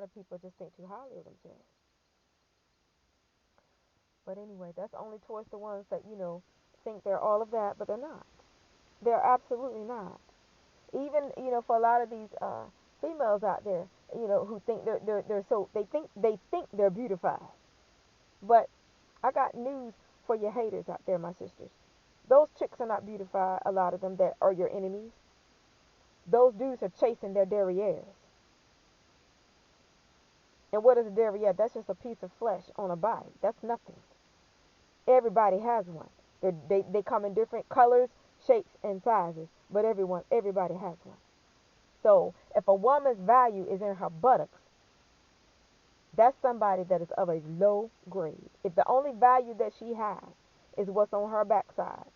of people just think too highly of themselves. But anyway, that's only towards the ones that, think they're all of that, but they're not. They're absolutely not. Even, for a lot of these females out there, who think they're so they think they're beautified. But I got news for your haters out there, my sisters. Those chicks are not beautified, a lot of them that are your enemies. Those dudes are chasing their derrieres. And what is a derriere? That's just a piece of flesh on a body. That's nothing. Everybody has one. They come in different colors, shapes, and sizes, but everybody has one. So if a woman's value is in her buttocks, that's somebody that is of a low grade. If the only value that she has is what's on her backside,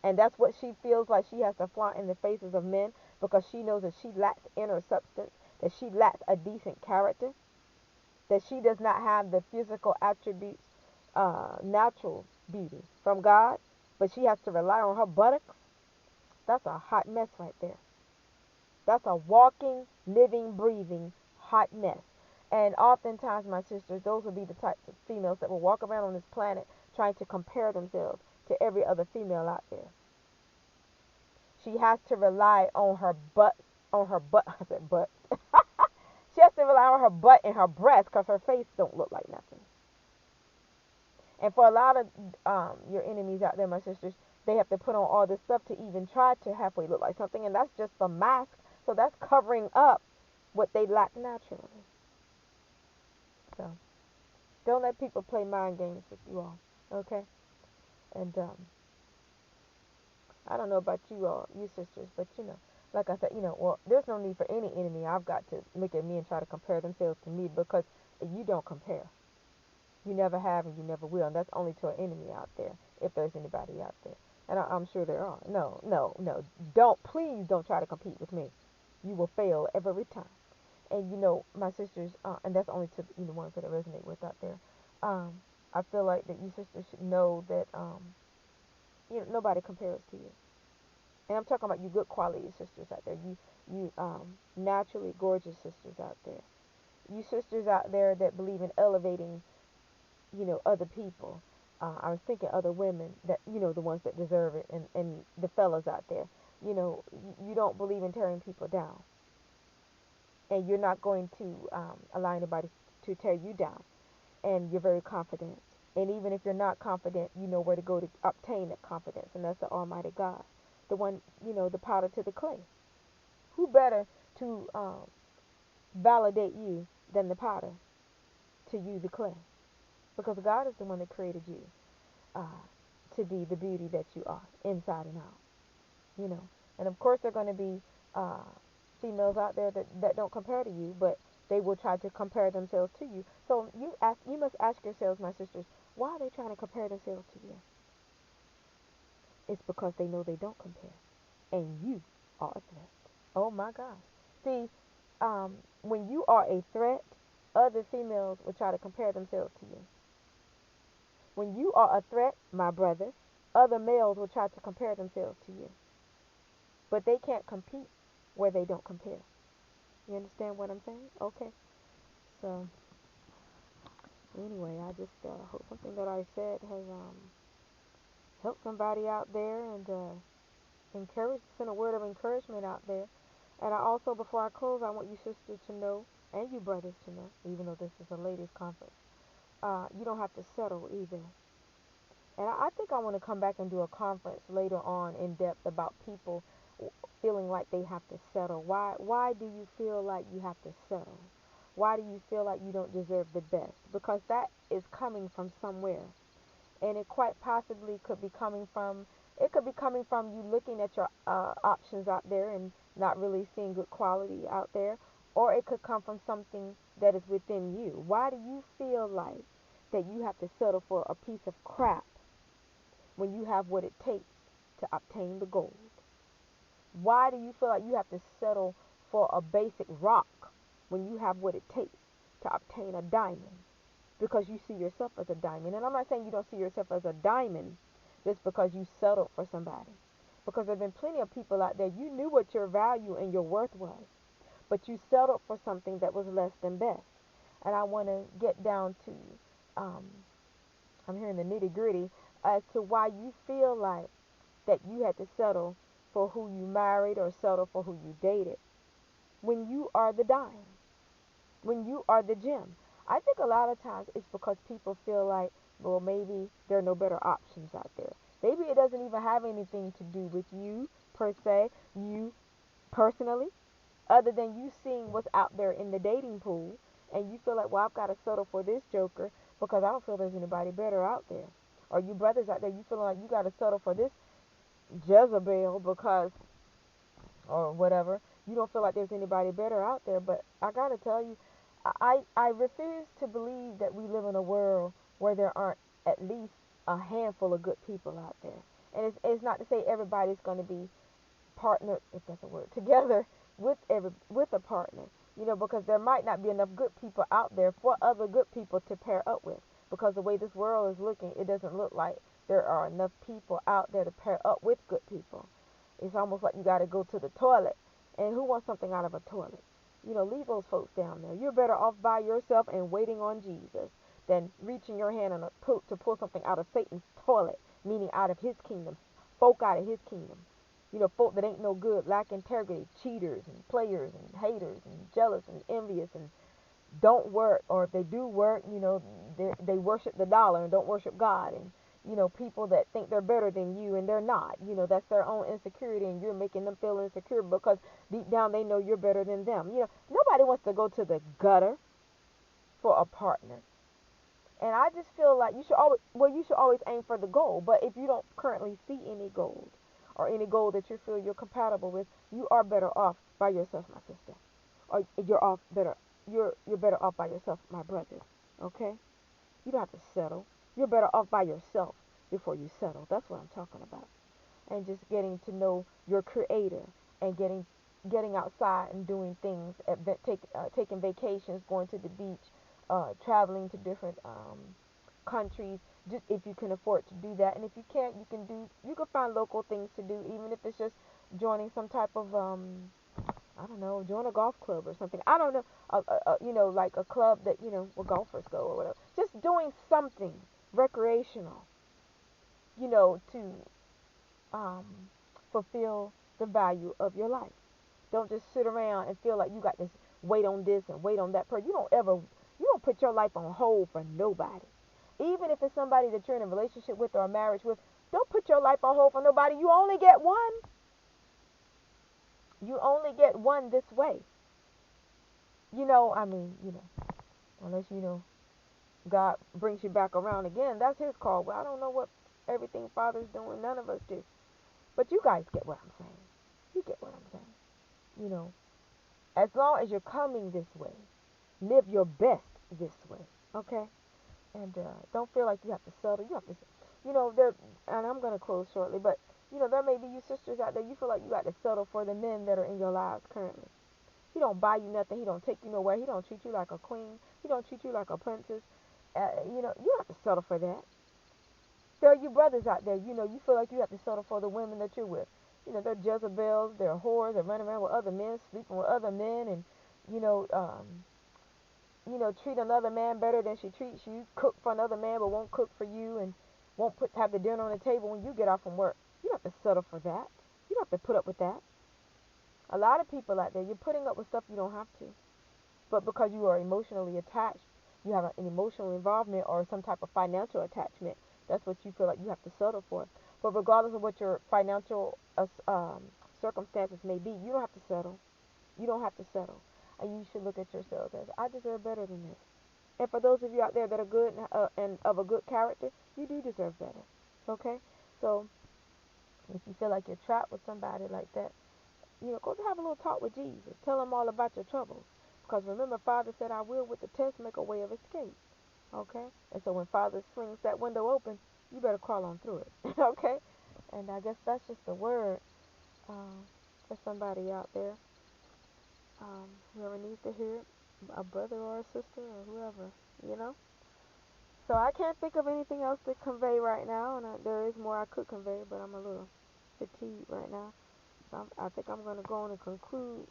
and that's what she feels like she has to flaunt in the faces of men because she knows that she lacks inner substance, that she lacks a decent character, that she does not have the physical attributes, natural beauty from God, but she has to rely on her buttocks, that's a hot mess right there. That's a walking, living, breathing hot mess. And oftentimes, my sisters, those will be the types of females that will walk around on this planet trying to compare themselves to every other female out there. She has to rely on her butt, I said butt. She has to rely on her butt and her breast because her face don't look like nothing. And for a lot of your enemies out there, my sisters, they have to put on all this stuff to even try to halfway look like something, and that's just the mask. So that's covering up what they lack naturally. So don't let people play mind games with you all, okay? And I don't know about you all, you sisters, but like I said, well, there's no need for any enemy I've got to look at me and try to compare themselves to me because you don't compare. You never have and you never will. And that's only to an enemy out there, if there's anybody out there. And I'm sure there are. No, no, no. Please don't try to compete with me. You will fail every time. And my sisters, and that's only to the ones that I resonate with out there. Um, I feel like that you sisters should know that nobody compares to you. And I'm talking about you good quality sisters out there. You naturally gorgeous sisters out there. You sisters out there that believe in elevating other people. I was thinking other women that, the ones that deserve it, and the fellas out there. You don't believe in tearing people down. And you're not going to allow anybody to tear you down. And you're very confident. And even if you're not confident, you know where to go to obtain that confidence. And that's the Almighty God. The one, the powder to the clay. Who better to validate you than the powder to you, the clay? Because God is the one that created you uh, to be the beauty that you are, inside and out. You know, and of course there are going to be uh, females out there that don't compare to you, but they will try to compare themselves to you. So you must ask yourselves, my sisters, why are they trying to compare themselves to you? It's because they know they don't compare, and you are a threat. Oh my God! See, when you are a threat, other females will try to compare themselves to you. When you are a threat, my brother, other males will try to compare themselves to you. But they can't compete where they don't compare. You understand what I'm saying? Okay. So, anyway, I just hope something that I said has helped somebody out there and send a word of encouragement out there. And I also, before I close, I want you sisters to know, and you brothers to know, even though this is a ladies' conference, you don't have to settle either. And I think I want to come back and do a conference later on in depth about people feeling like they have to settle. Why do you feel like you have to settle? Why do you feel like you don't deserve the best? Because that is coming from somewhere. And it quite possibly could be coming from you looking at your options out there and not really seeing good quality out there, or it could come from something that is within you. Why do you feel like that you have to settle for a piece of crap when you have what it takes to obtain the gold? Why do you feel like you have to settle for a basic rock when you have what it takes to obtain a diamond? Because you see yourself as a diamond. And I'm not saying you don't see yourself as a diamond just because you settled for somebody. Because there have been plenty of people out there, you knew what your value and your worth was, but you settled for something that was less than best. And I want to get down to, um, I'm hearing the nitty gritty as to why you feel like that you had to settle for who you married or settle for who you dated when you are the dime, when you are the gem. I think a lot of times it's because people feel like, well, maybe there are no better options out there. Maybe it doesn't even have anything to do with you per se, you personally, other than you seeing what's out there in the dating pool, and you feel like, well, I've got to settle for this joker because I don't feel there's anybody better out there. Or you brothers out there, you feel like you got to settle for this Jezebel because, or whatever. You don't feel like there's anybody better out there. But I got to tell you, I refuse to believe that we live in a world where there aren't at least a handful of good people out there. And it's not to say everybody's going to be partner, if that's a word, together with a partner. Because there might not be enough good people out there for other good people to pair up with. Because the way this world is looking, it doesn't look like there are enough people out there to pair up with good people. It's almost like you got to go to the toilet. And who wants something out of a toilet? Leave those folks down there. You're better off by yourself and waiting on Jesus than reaching your hand to pull something out of Satan's toilet, meaning out of his kingdom, folk out of his kingdom. Folk that ain't no good, lack integrity, cheaters and players and haters and jealous and envious and don't work, or if they do work, they worship the dollar and don't worship God. And people that think they're better than you and they're not. That's their own insecurity, and you're making them feel insecure because deep down they know you're better than them. Nobody wants to go to the gutter for a partner. And I just feel like you should always aim for the goal. But if you don't currently see any gold or any goal that you feel you're compatible with, you are better off by yourself, my sister. Or you're better off by yourself, my brother. Okay? You don't have to settle. You're better off by yourself before you settle. That's what I'm talking about. And just getting to know your creator and getting outside and doing things, taking vacations, going to the beach, traveling to different countries, just if you can afford to do that. And if you can't, you can find local things to do, even if it's just joining some type of I don't know, join a golf club or something. I don't know, like a club that where golfers go or whatever. Just doing something recreational, to um, fulfill the value of your life. Don't just sit around and feel like you got this wait on this and wait on that person. You don't put your life on hold for nobody. Even if it's somebody that you're in a relationship with or a marriage with, don't put your life on hold for nobody. You only get one. You only get one this way. Unless God brings you back around again, that's his call. Well, I don't know what everything Father's doing. None of us do. But you guys get what I'm saying. You get what I'm saying. You know, as long as you're coming this way, live your best this way. Okay? And don't feel like you have to settle. You have to, there. And I'm gonna close shortly, but there may be you sisters out there. You feel like you got to settle for the men that are in your lives currently. He don't buy you nothing. He don't take you nowhere. He don't treat you like a queen. He don't treat you like a princess. You don't have to settle for that. There are you brothers out there. You feel like you have to settle for the women that you're with. They're Jezebels. They're whores. They're running around with other men, sleeping with other men, and you know, um, treat another man better than she treats you. Cook for another man, but won't cook for you, and won't have the dinner on the table when you get off from work. You don't have to settle for that. You don't have to put up with that. A lot of people out there, you're putting up with stuff you don't have to. But because you are emotionally attached, you have an emotional involvement or some type of financial attachment, that's what you feel like you have to settle for. But regardless of what your financial circumstances may be, you don't have to settle. You don't have to settle. And you should look at yourselves as, I deserve better than this. And for those of you out there that are good and of a good character, you do deserve better. Okay? So if you feel like you're trapped with somebody like that, go have a little talk with Jesus. Tell him all about your troubles. Because remember, Father said, I will with the test make a way of escape. Okay? And so when Father slings that window open, you better crawl on through it. Okay? And I guess that's just a word for somebody out there. Whoever needs to hear it, a brother or a sister or whoever, you know? So I can't think of anything else to convey right now. And there is more I could convey, but I'm a little fatigued right now. So I think I'm going to go on and conclude